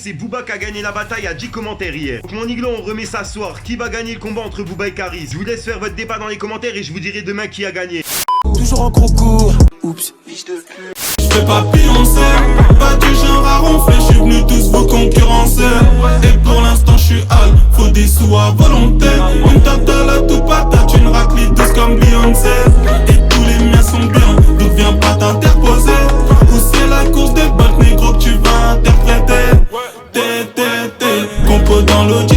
C'est Booba qui a gagné la bataille à 10 commentaires hier. Donc mon Iglo, on remet ça ce soir. Qui va gagner le combat entre Booba et Caris? Je vous laisse faire votre débat dans les commentaires et je vous dirai demain qui a gagné. Toujours en concours. Oups, fiche de pute. J'fais pas Beyoncé, pas du genre à ronfler, j'suis venu tous vous concurrencer. Et pour l'instant j'suis hal, faut des sous à volonté. Une totale à tout patate, une raclée douce comme Beyoncé. Et tous les miens sont bien, donc viens pas t'interposer. Ou c'est la course des bottes négro que tu vas interpréter. Compo dans l'audit.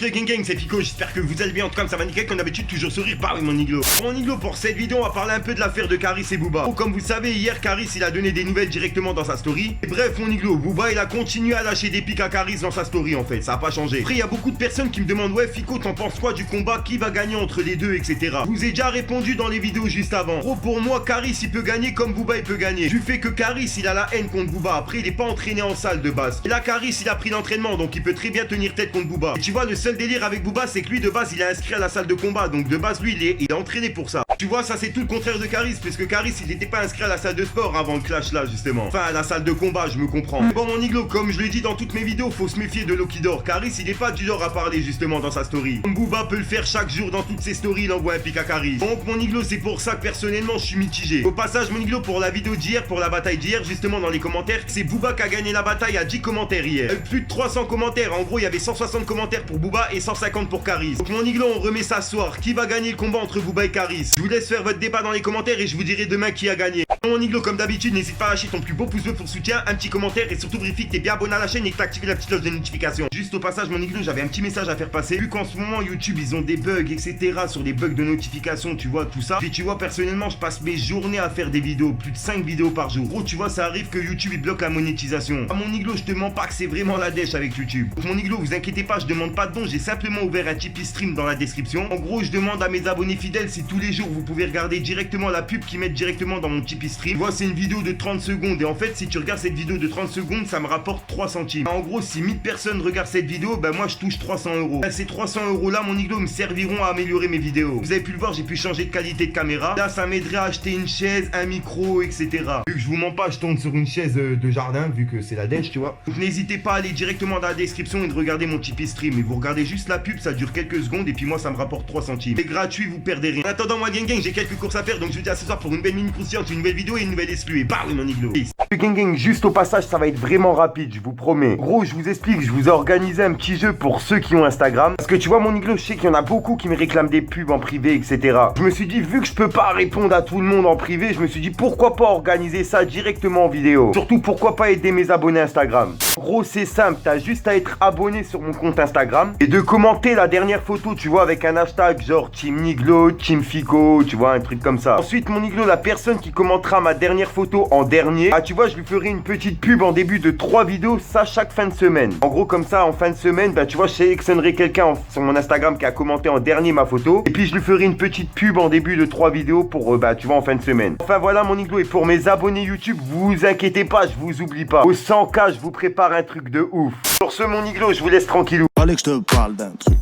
Le gang, c'est Fico, j'espère que vous allez bien. En tout cas, ça va nickel, comme d'habitude, toujours sourire par mon Iglo. Mon Iglo, pour cette vidéo, on va parler un peu de l'affaire de Caris et Booba. Oh, comme vous savez, hier, Caris, il a donné des nouvelles directement dans sa story. Et bref, mon Iglo, Booba, il a continué à lâcher des pics à Caris dans sa story, en fait. Ça a pas changé. Après, il y a beaucoup de personnes qui me demandent, ouais, Fico, t'en penses quoi du combat? Qui va gagner entre les deux, etc. Je vous ai déjà répondu dans les vidéos juste avant. Gros, pour moi, Caris, il peut gagner comme Booba, il peut gagner. Du fait que Caris, il a la haine contre Booba. Après, il est pas entraîné en salle de base. Et là, Caris, il a pris l'entraînement, donc il peut très bien tenir tête contre Booba. Et tu vois, le seul délire avec Booba, c'est que lui, de base, il est inscrit à la salle de combat. Donc, de base, lui, il est entraîné pour ça. Tu vois, ça, c'est tout le contraire de Caris, parce que Caris, il n'était pas inscrit à la salle de sport avant le clash là, justement. Enfin, à la salle de combat, je me comprends. Bon, mon Iglo, comme je l'ai dit dans toutes mes vidéos, faut se méfier de Lokidor. Caris, il est pas du genre à parler, justement, dans sa story. Comme Booba peut le faire chaque jour dans toutes ses stories, il envoie un pic à Caris. Donc, mon Iglo, c'est pour ça que personnellement, je suis mitigé. Au passage, mon Iglo, pour la vidéo d'hier, pour la bataille d'hier, justement, dans les commentaires, c'est Booba qui a gagné la bataille à 10 commentaires hier. Plus de 300 commentaires. En gros, il y avait 160 commentaires pour Booba et 150 pour Caris. Donc, mon Iglo, on remet ça ce soir. Qui va gagner le combat entre Booba et Caris? Je vous laisse faire votre débat dans les commentaires et je vous dirai demain qui a gagné. Mon Iglo, comme d'habitude, n'hésite pas à lâcher ton plus beau pouce bleu pour soutien, un petit commentaire et surtout vérifie que t'es bien abonné à la chaîne et que t'as activé la petite cloche de notification. Juste au passage, mon Iglo, j'avais un petit message à faire passer. Vu qu'en ce moment, YouTube, ils ont des bugs, etc. sur les bugs de notification, tu vois, tout ça. Et tu vois, personnellement, je passe mes journées à faire des vidéos, plus de 5 vidéos par jour. Gros, tu vois, ça arrive que YouTube, il bloque la monétisation. Ah, mon Iglo, je te mens pas que c'est vraiment la dèche avec YouTube. Donc, mon Iglo, vous inquiétez pas, je demande pas de dons, j'ai simplement ouvert un Tipeee Stream dans la description. En gros, je demande à mes abonnés fidèles si tous les jours vous pouvez regarder directement la pub qu'ils mettent directement dans mon Tipeee Stream. Tu vois, c'est une vidéo de 30 secondes et en fait, si tu regardes cette vidéo de 30 secondes, ça me rapporte 3 centimes. En gros, si 1000 personnes regardent cette vidéo, ben moi je touche 300 euros. Ces 300 euros là, mon Iglo, me serviront à améliorer mes vidéos. Vous avez pu le voir, j'ai pu changer de qualité de caméra. Là, ça m'aiderait à acheter une chaise, un micro, etc. Vu que je vous mens pas, je tourne sur une chaise de jardin, vu que c'est la dèche, tu vois. Donc n'hésitez pas à aller directement dans la description et de regarder mon Tipeee Stream. Et vous regardez juste la pub, ça dure quelques secondes et puis moi ça me rapporte 3 centimes. C'est gratuit, vous perdez rien. En attendant, moi gang, j'ai quelques courses à faire, donc je vous dis à ce soir pour une belle mini croustillante, une nouvelle vidéo et une nouvelle exclue. Et parle mon Iglo. Gang, juste au passage, ça va être vraiment rapide, je vous promets. Gros, je vous explique, je vous ai organisé un petit jeu pour ceux qui ont Instagram. Parce que tu vois, mon Iglo, je sais qu'il y en a beaucoup qui me réclament des pubs en privé, etc. Je me suis dit, vu que je peux pas répondre à tout le monde en privé, je me suis dit, pourquoi pas organiser ça directement en vidéo. Surtout, pourquoi pas aider mes abonnés Instagram. Gros, c'est simple, t'as juste à être abonné sur mon compte Instagram et de commenter la dernière photo, tu vois, avec un hashtag genre Team Iglo, Team Fico, tu vois, un truc comme ça. Ensuite, mon Iglo, la personne qui commentera ma dernière photo en dernier, ah, tu vois, je lui ferai une petite pub en début de 3 vidéos, ça chaque fin de semaine. En gros, comme ça, en fin de semaine, bah, tu vois, je sélectionnerai quelqu'un sur mon Instagram qui a commenté en dernier ma photo et puis je lui ferai une petite pub en début de 3 vidéos pour, bah, tu vois, en fin de semaine. Enfin, voilà, mon Iglo, et pour mes abonnés YouTube, vous inquiétez pas, je vous oublie pas. Au 100K, je vous prépare un truc de ouf. Sur ce, mon Iglo, je vous laisse tranquillou. Fallait que je te parle d'un truc,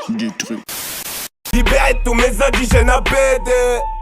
du truc. Libérez tous mes indigènes à BD.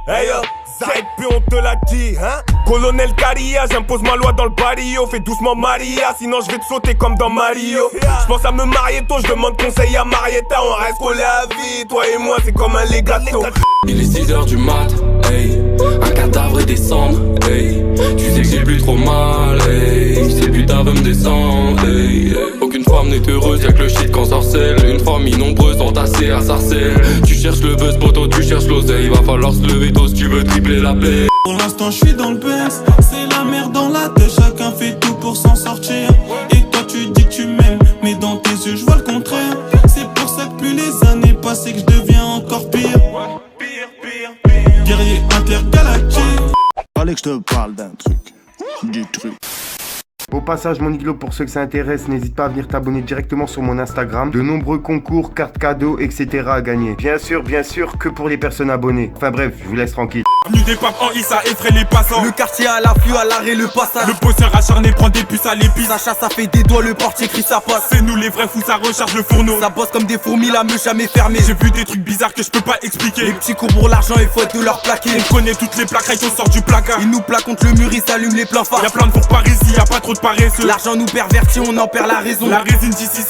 Hey yo, ça et puis on te l'a dit, hein. Colonel Caria, j'impose ma loi dans le barrio. Fais doucement Maria, sinon je vais te sauter comme dans Mario. J'pense à me marier tôt, je demande conseil à Marietta. On reste collés à vie, toi et moi c'est comme un legato. Il est 6h du mat, hey. Un cadavre est descendre, hey. Tu sais que j'ai plus trop mal, hey. Ces putains veulent me descendre, hey. Aucune femme n'est heureuse, y'a que le shit qu'on sorcelle. Une famille nombreuse entassée à Sarcelles. Tu cherches le buzz, poto, tu cherches l'oseille. Va falloir se lever tôt si tu veux tripler la paix. Pour l'instant je suis dans le BS, c'est la merde dans la tête. Chacun fait tout pour s'en sortir. Et toi tu dis que tu m'aimes, mais dans tes yeux je vois le contraire. C'est pour ça que plus les années passent et que je deviens encore pire. Guerrier intergalactique. Fallait que je te parle d'un truc, du truc. Au passage, mon Iglo, pour ceux que ça intéresse, n'hésite pas à venir t'abonner directement sur mon Instagram. De nombreux concours, cartes cadeaux, etc. à gagner. Bien sûr, que pour les personnes abonnées. Enfin bref, je vous laisse tranquille. Venu des papes en I, ça effraie les passants. Le quartier à l'afflux, à l'arrêt, le passage. Le bosseur acharné prend des puces à l'épice. Ça chasse, ça fait des doigts, le portier crie ça passe. C'est nous les vrais fous, ça recharge le fourneau. Ça bosse comme des fourmis, la meule jamais fermée. J'ai vu des trucs bizarres que je peux pas expliquer. Les petits courent pour l'argent, il faut être de leur plaquer. On connaît toutes les plaques, on sort du placard. Ils nous plaquent contre le mur, ils s'allument les pleins phares. Y'a plein de fours par ici, y'a pas trop de paresseux. L'argent nous pervertit, on en perd la raison. La résine d'ici c'est